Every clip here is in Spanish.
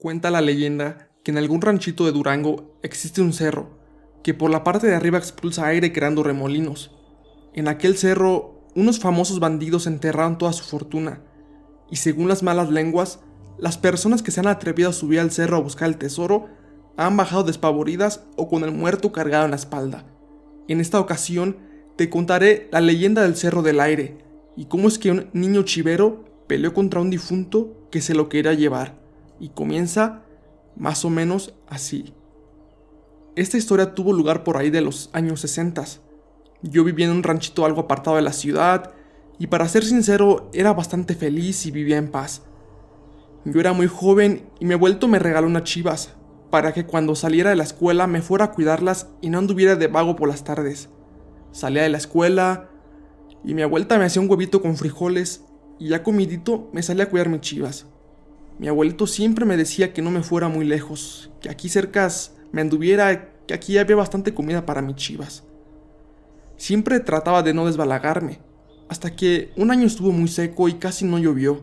Cuenta la leyenda que en algún ranchito de Durango existe un cerro que por la parte de arriba expulsa aire creando remolinos. En aquel cerro, unos famosos bandidos enterraron toda su fortuna, y según las malas lenguas, las personas que se han atrevido a subir al cerro a buscar el tesoro han bajado despavoridas o con el muerto cargado en la espalda. En esta ocasión, te contaré la leyenda del Cerro del Aire y cómo es que un niño chivero peleó contra un difunto que se lo quería llevar, y comienza más o menos así. Esta historia tuvo lugar por ahí de los años 60. Yo vivía en un ranchito algo apartado de la ciudad y, para ser sincero, era bastante feliz y vivía en paz. Yo era muy joven y mi abuelito me regaló unas chivas para que cuando saliera de la escuela me fuera a cuidarlas y no anduviera de vago por las tardes. Salía de la escuela y mi abuelita me hacía un huevito con frijoles y ya comidito me salía a cuidar mis chivas. Mi abuelito siempre me decía que no me fuera muy lejos, que aquí cerca me anduviera, que aquí había bastante comida para mis chivas. Siempre trataba de no desbalagarme, hasta que un año estuvo muy seco y casi no llovió.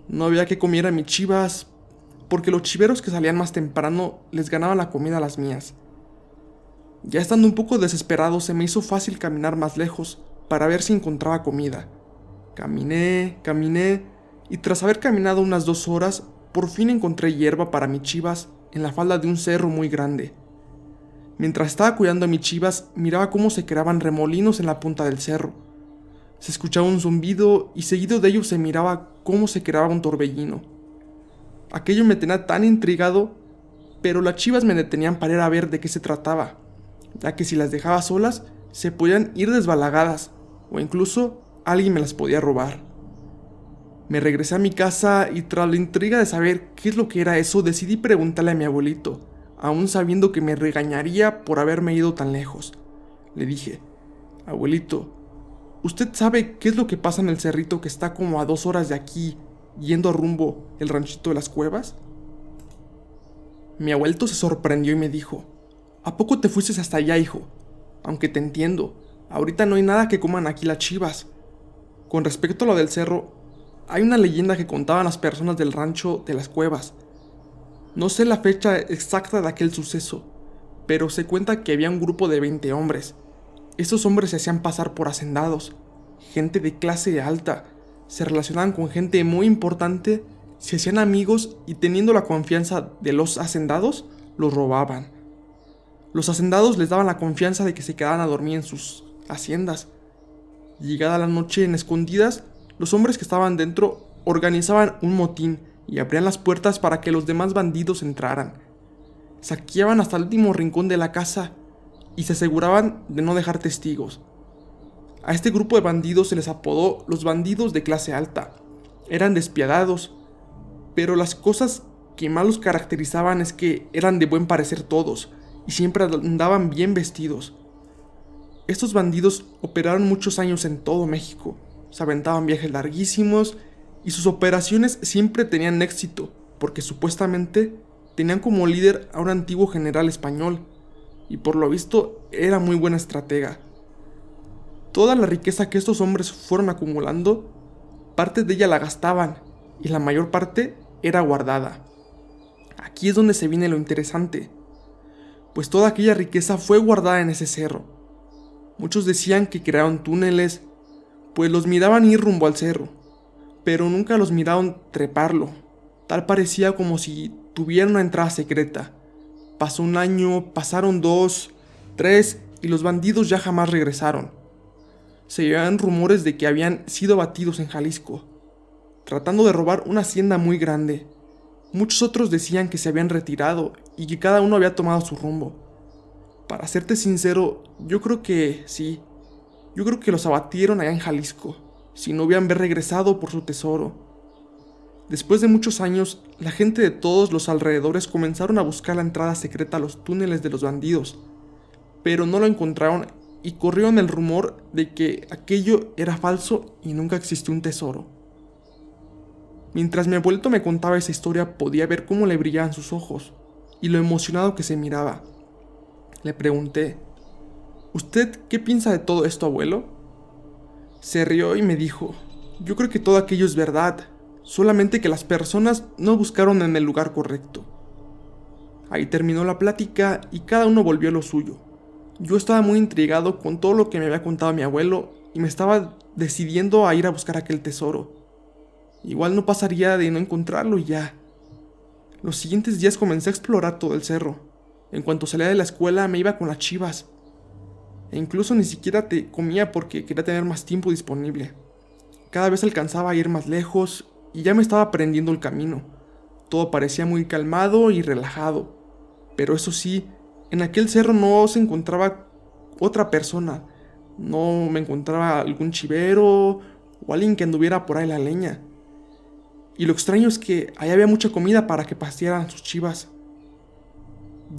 No había que comer a mis chivas, porque los chiveros que salían más temprano les ganaban la comida a las mías. Ya estando un poco desesperado, se me hizo fácil caminar más lejos para ver si encontraba comida. Caminé, y tras haber caminado unas 2 horas, por fin encontré hierba para mis chivas en la falda de un cerro muy grande. Mientras estaba cuidando a mis chivas, miraba cómo se creaban remolinos en la punta del cerro. Se escuchaba un zumbido y seguido de ello se miraba cómo se creaba un torbellino. Aquello me tenía tan intrigado, pero las chivas me detenían para ir a ver de qué se trataba, ya que si las dejaba solas, se podían ir desbalagadas, o incluso alguien me las podía robar. Me regresé a mi casa y, tras la intriga de saber qué es lo que era eso, decidí preguntarle a mi abuelito, aún sabiendo que me regañaría por haberme ido tan lejos. Le dije: abuelito, ¿usted sabe qué es lo que pasa en el cerrito que está como a 2 horas de aquí, yendo rumbo el ranchito de las cuevas? Mi abuelito se sorprendió y me dijo: ¿a poco te fuiste hasta allá, hijo? Aunque te entiendo, ahorita no hay nada que coman aquí las chivas. Con respecto a lo del cerro, hay una leyenda que contaban las personas del rancho de las cuevas. No sé la fecha exacta de aquel suceso, pero se cuenta que había un grupo de 20 hombres. Estos hombres se hacían pasar por hacendados, gente de clase alta, se relacionaban con gente muy importante, se hacían amigos y, teniendo la confianza de los hacendados, los robaban. Los hacendados les daban la confianza de que se quedaran a dormir en sus haciendas. Llegada la noche, en escondidas, los hombres que estaban dentro organizaban un motín y abrían las puertas para que los demás bandidos entraran. Saqueaban hasta el último rincón de la casa y se aseguraban de no dejar testigos. A este grupo de bandidos se les apodó los bandidos de clase alta. Eran despiadados, pero las cosas que más los caracterizaban es que eran de buen parecer todos y siempre andaban bien vestidos. Estos bandidos operaron muchos años en todo México. Se aventaban viajes larguísimos y sus operaciones siempre tenían éxito, porque supuestamente tenían como líder a un antiguo general español, y por lo visto era muy buena estratega. Toda la riqueza que estos hombres fueron acumulando, parte de ella la gastaban, y la mayor parte era guardada. Aquí es donde se viene lo interesante, pues toda aquella riqueza fue guardada en ese cerro. Muchos decían que crearon túneles, pues los miraban ir rumbo al cerro, pero nunca los miraron treparlo. Tal parecía como si tuvieran una entrada secreta. Pasó un año, pasaron 2, 3 y los bandidos ya jamás regresaron. Se oían rumores de que habían sido abatidos en Jalisco, tratando de robar una hacienda muy grande. Muchos otros decían que se habían retirado y que cada uno había tomado su rumbo. Para serte sincero, yo creo que sí. Yo creo que los abatieron allá en Jalisco, si no hubieran regresado por su tesoro. Después de muchos años, la gente de todos los alrededores comenzaron a buscar la entrada secreta a los túneles de los bandidos, pero no lo encontraron y corrieron el rumor de que aquello era falso y nunca existió un tesoro. Mientras mi abuelito me contaba esa historia, podía ver cómo le brillaban sus ojos y lo emocionado que se miraba. Le pregunté: ¿usted qué piensa de todo esto, abuelo? Se rió y me dijo: yo creo que todo aquello es verdad, solamente que las personas no buscaron en el lugar correcto. Ahí terminó la plática y cada uno volvió a lo suyo. Yo estaba muy intrigado con todo lo que me había contado mi abuelo y me estaba decidiendo a ir a buscar aquel tesoro. Igual no pasaría de no encontrarlo y ya. Los siguientes días comencé a explorar todo el cerro. En cuanto salía de la escuela me iba con las chivas. E incluso ni siquiera te comía porque quería tener más tiempo disponible. Cada vez alcanzaba a ir más lejos y ya me estaba aprendiendo el camino. Todo parecía muy calmado y relajado. Pero eso sí, en aquel cerro no se encontraba otra persona. No me encontraba algún chivero o alguien que anduviera por ahí la leña. Y lo extraño es que ahí había mucha comida para que pastearan sus chivas.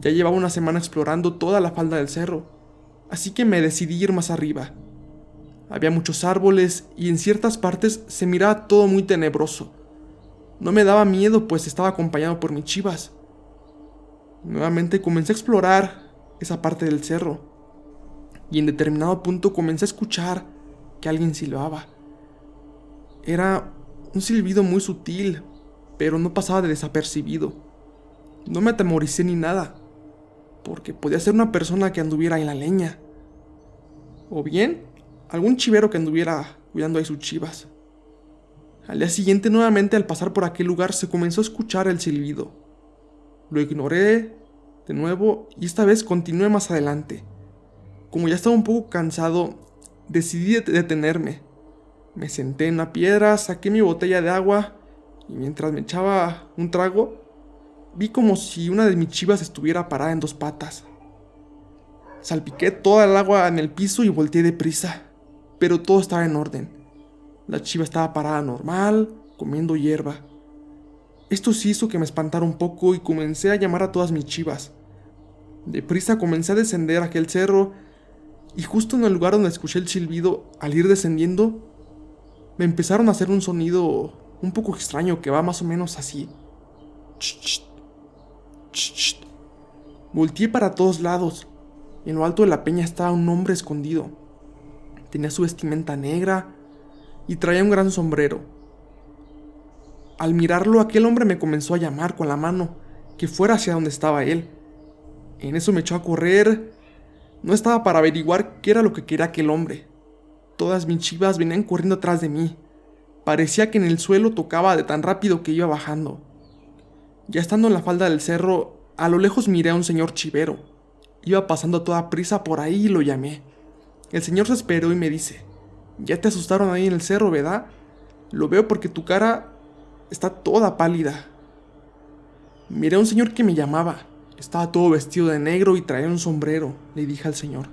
Ya llevaba una semana explorando toda la falda del cerro, así que me decidí ir más arriba. Había muchos árboles y en ciertas partes se miraba todo muy tenebroso. No me daba miedo pues estaba acompañado por mis chivas. Nuevamente comencé a explorar esa parte del cerro y en determinado punto comencé a escuchar que alguien silbaba. Era un silbido muy sutil, pero no pasaba de desapercibido. No me atemoricé ni nada, porque podía ser una persona que anduviera en la leña, o bien algún chivero que anduviera cuidando ahí sus chivas. Al día siguiente, nuevamente al pasar por aquel lugar, se comenzó a escuchar el silbido. Lo ignoré de nuevo y esta vez continué más adelante. Como ya estaba un poco cansado, decidí detenerme. Me senté en una piedra, saqué mi botella de agua y mientras me echaba un trago, vi como si una de mis chivas estuviera parada en dos patas. Salpiqué toda el agua en el piso y volteé deprisa, pero todo estaba en orden. La chiva estaba parada normal, comiendo hierba. Esto sí hizo que me espantara un poco y comencé a llamar a todas mis chivas. Deprisa comencé a descender aquel cerro y justo en el lugar donde escuché el silbido, al ir descendiendo, me empezaron a hacer un sonido un poco extraño que va más o menos así. Ch, ch, ch. Volteé para todos lados. En lo alto de la peña estaba un hombre escondido. Tenía su vestimenta negra y traía un gran sombrero. Al mirarlo, aquel hombre me comenzó a llamar con la mano que fuera hacia donde estaba él. En eso me echó a correr. No estaba para averiguar qué era lo que quería aquel hombre. Todas mis chivas venían corriendo atrás de mí. Parecía que en el suelo tocaba de tan rápido que iba bajando. Ya estando en la falda del cerro, a lo lejos miré a un señor chivero. Iba pasando a toda prisa por ahí y lo llamé. El señor se esperó y me dice: «Ya te asustaron ahí en el cerro, ¿verdad? Lo veo porque tu cara está toda pálida». Miré a un señor que me llamaba. Estaba todo vestido de negro y traía un sombrero, le dije al señor.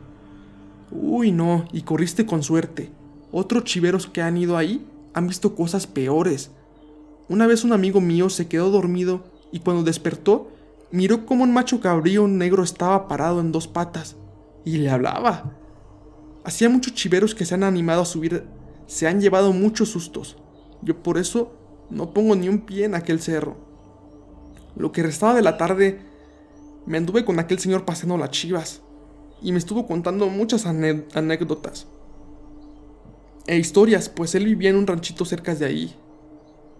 «Uy, no, y corriste con suerte. Otros chiveros que han ido ahí han visto cosas peores. Una vez un amigo mío se quedó dormido y cuando despertó, miró como un macho cabrío negro estaba parado en dos patas y le hablaba. Hacía muchos chiveros que se han animado a subir, se han llevado muchos sustos. Yo por eso no pongo ni un pie en aquel cerro». Lo que restaba de la tarde, me anduve con aquel señor paseando las chivas y me estuvo contando muchas anécdotas e historias, pues él vivía en un ranchito cerca de ahí.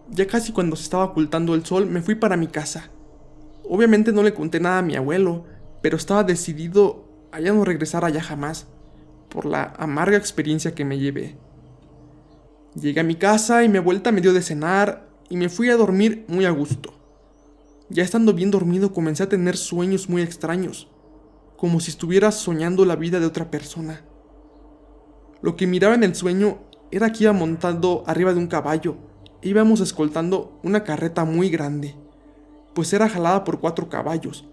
Ya casi cuando se estaba ocultando el sol, me fui para mi casa. Obviamente no le conté nada a mi abuelo, pero estaba decidido a ya no regresar allá jamás, por la amarga experiencia que me llevé. Llegué a mi casa y mi abuelita me dio de cenar y me fui a dormir muy a gusto. Ya estando bien dormido comencé a tener sueños muy extraños, como si estuviera soñando la vida de otra persona. Lo que miraba en el sueño era que iba montando arriba de un caballo e íbamos escoltando una carreta muy grande, pues era jalada por 4 caballos.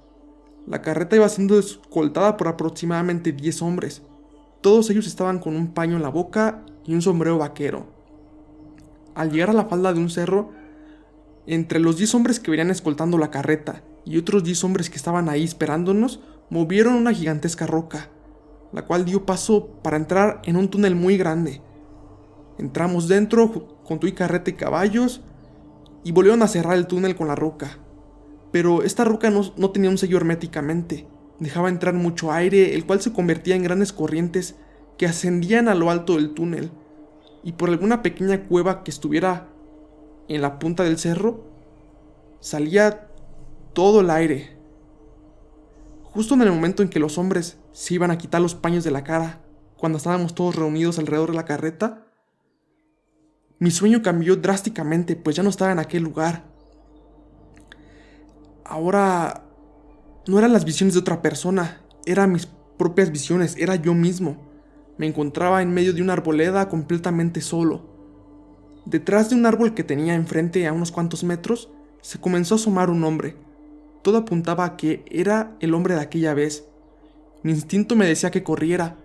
La carreta iba siendo escoltada por aproximadamente 10 hombres. Todos ellos estaban con un paño en la boca y un sombrero vaquero. Al llegar a la falda de un cerro, entre los 10 hombres que venían escoltando la carreta y otros 10 hombres que estaban ahí esperándonos, movieron una gigantesca roca, la cual dio paso para entrar en un túnel muy grande. Entramos dentro con tu carreta y caballos y volvieron a cerrar el túnel con la roca. Pero esta roca no tenía un sello herméticamente, dejaba entrar mucho aire, el cual se convertía en grandes corrientes que ascendían a lo alto del túnel, y por alguna pequeña cueva que estuviera en la punta del cerro, salía todo el aire. Justo en el momento en que los hombres se iban a quitar los paños de la cara, cuando estábamos todos reunidos alrededor de la carreta, mi sueño cambió drásticamente, pues ya no estaba en aquel lugar. Ahora no eran las visiones de otra persona, eran mis propias visiones, era yo mismo. Me encontraba en medio de una arboleda completamente solo. Detrás de un árbol que tenía enfrente a unos cuantos metros, se comenzó a asomar un hombre. Todo apuntaba a que era el hombre de aquella vez. Mi instinto me decía que corriera,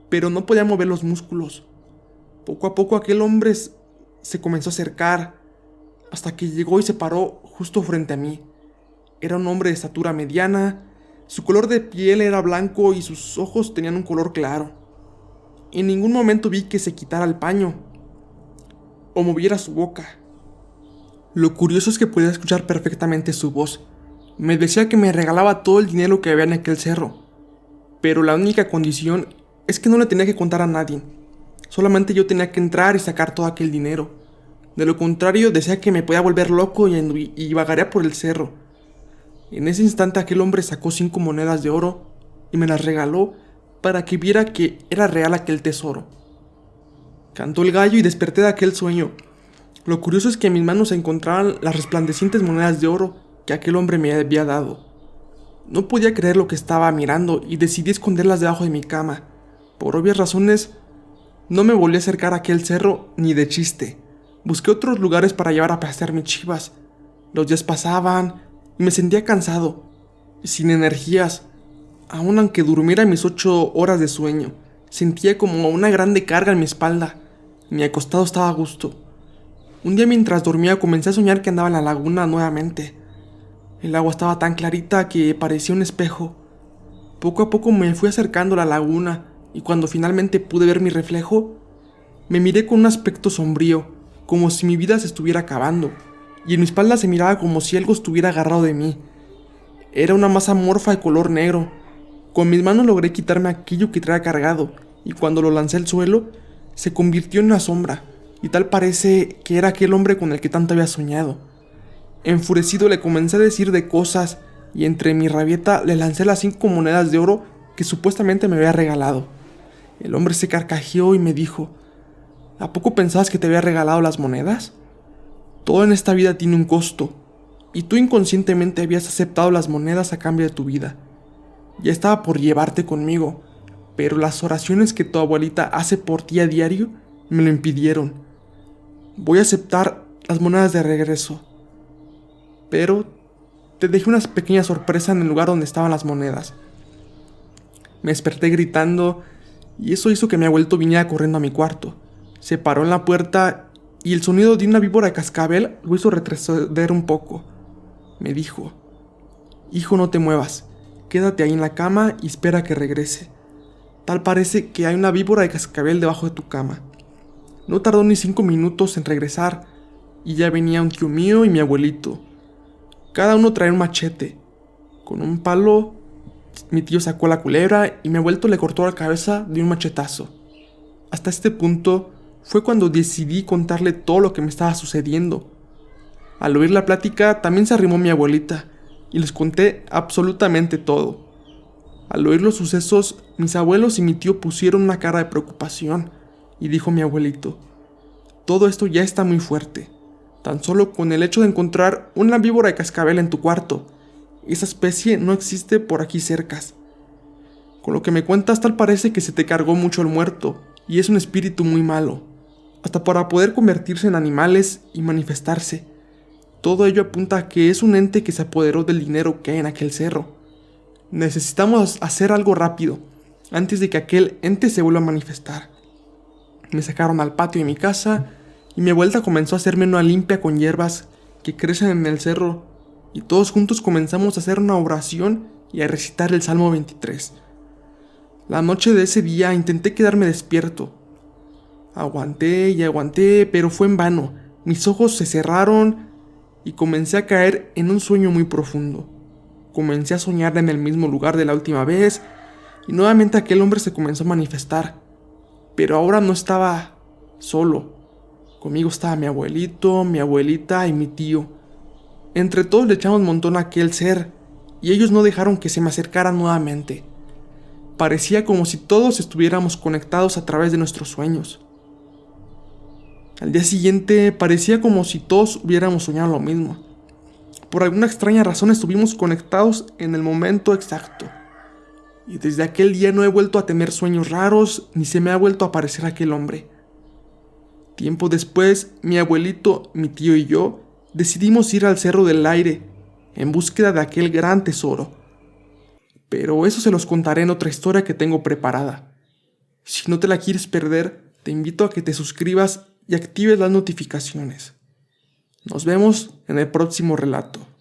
pero no podía mover los músculos. Poco a poco aquel hombre se comenzó a acercar, hasta que llegó y se paró justo frente a mí. Era un hombre de estatura mediana, su color de piel era blanco y sus ojos tenían un color claro. En ningún momento vi que se quitara el paño o moviera su boca. Lo curioso es que podía escuchar perfectamente su voz. Me decía que me regalaba todo el dinero que había en aquel cerro, pero la única condición es que no le tenía que contar a nadie. Solamente yo tenía que entrar y sacar todo aquel dinero. De lo contrario, decía que me podía volver loco y vagaría por el cerro. En ese instante aquel hombre sacó 5 monedas de oro y me las regaló para que viera que era real aquel tesoro. Cantó el gallo y desperté de aquel sueño. Lo curioso es que en mis manos se encontraban las resplandecientes monedas de oro que aquel hombre me había dado. No podía creer lo que estaba mirando y decidí esconderlas debajo de mi cama. Por obvias razones, no me volví a acercar a aquel cerro ni de chiste. Busqué otros lugares para llevar a pasear mis chivas. Los días pasaban y me sentía cansado, sin energías. Aun aunque durmiera mis 8 horas de sueño, sentía como una grande carga en mi espalda. Mi acostado estaba a gusto. Un día mientras dormía comencé a soñar que andaba en la laguna nuevamente. El agua estaba tan clarita que parecía un espejo. Poco a poco me fui acercando a la laguna y cuando finalmente pude ver mi reflejo, me miré con un aspecto sombrío, como si mi vida se estuviera acabando, y en mi espalda se miraba como si algo estuviera agarrado de mí. Era una masa amorfa de color negro. Con mis manos logré quitarme aquello que traía cargado, y cuando lo lancé al suelo, se convirtió en una sombra, y tal parece que era aquel hombre con el que tanto había soñado. Enfurecido le comencé a decir de cosas, y entre mi rabieta le lancé las 5 monedas de oro que supuestamente me había regalado. El hombre se carcajeó y me dijo: ¿A poco pensabas que te había regalado las monedas? Todo en esta vida tiene un costo, y tú inconscientemente habías aceptado las monedas a cambio de tu vida. Ya estaba por llevarte conmigo, pero las oraciones que tu abuelita hace por ti a diario me lo impidieron. Voy a aceptar las monedas de regreso, pero te dejé una pequeña sorpresa en el lugar donde estaban las monedas. Me desperté gritando y eso hizo que mi abuelito viniera corriendo a mi cuarto. Se paró en la puerta y el sonido de una víbora de cascabel lo hizo retroceder un poco. Me dijo: hijo, no te muevas, quédate ahí en la cama y espera que regrese. Tal parece que hay una víbora de cascabel debajo de tu cama. No tardó ni 5 minutos en regresar y ya venía un tío mío y mi abuelito. Cada uno traía un machete. Con un palo mi tío sacó la culebra y mi abuelito le cortó la cabeza de un machetazo. Hasta este punto fue cuando decidí contarle todo lo que me estaba sucediendo. Al oír la plática también se arrimó mi abuelita y les conté absolutamente todo. Al oír los sucesos, mis abuelos y mi tío pusieron una cara de preocupación y dijo mi abuelito: todo esto ya está muy fuerte. Tan solo con el hecho de encontrar una víbora de cascabel en tu cuarto. Esa especie no existe por aquí cercas. Con lo que me cuentas, tal parece que se te cargó mucho el muerto y es un espíritu muy malo, hasta para poder convertirse en animales y manifestarse. Todo ello apunta a que es un ente que se apoderó del dinero que hay en aquel cerro. Necesitamos hacer algo rápido, antes de que aquel ente se vuelva a manifestar. Me sacaron al patio de mi casa y mi abuelita comenzó a hacerme una limpia con hierbas que crecen en el cerro, y todos juntos comenzamos a hacer una oración y a recitar el Salmo 23. La noche de ese día intenté quedarme despierto. Aguanté y aguanté, pero fue en vano. Mis ojos se cerraron y comencé a caer en un sueño muy profundo. Comencé a soñar en el mismo lugar de la última vez y nuevamente aquel hombre se comenzó a manifestar. Pero ahora no estaba solo. Conmigo estaba mi abuelito, mi abuelita y mi tío. Entre todos le echamos montón a aquel ser, y ellos no dejaron que se me acercara nuevamente. Parecía como si todos estuviéramos conectados a través de nuestros sueños. Al día siguiente parecía como si todos hubiéramos soñado lo mismo. Por alguna extraña razón estuvimos conectados en el momento exacto. Y desde aquel día no he vuelto a tener sueños raros ni se me ha vuelto a aparecer aquel hombre. Tiempo después, mi abuelito, mi tío y yo decidimos ir al Cerro del Aire en búsqueda de aquel gran tesoro. Pero eso se los contaré en otra historia que tengo preparada. Si no te la quieres perder, te invito a que te suscribas y actives las notificaciones. Nos vemos en el próximo relato.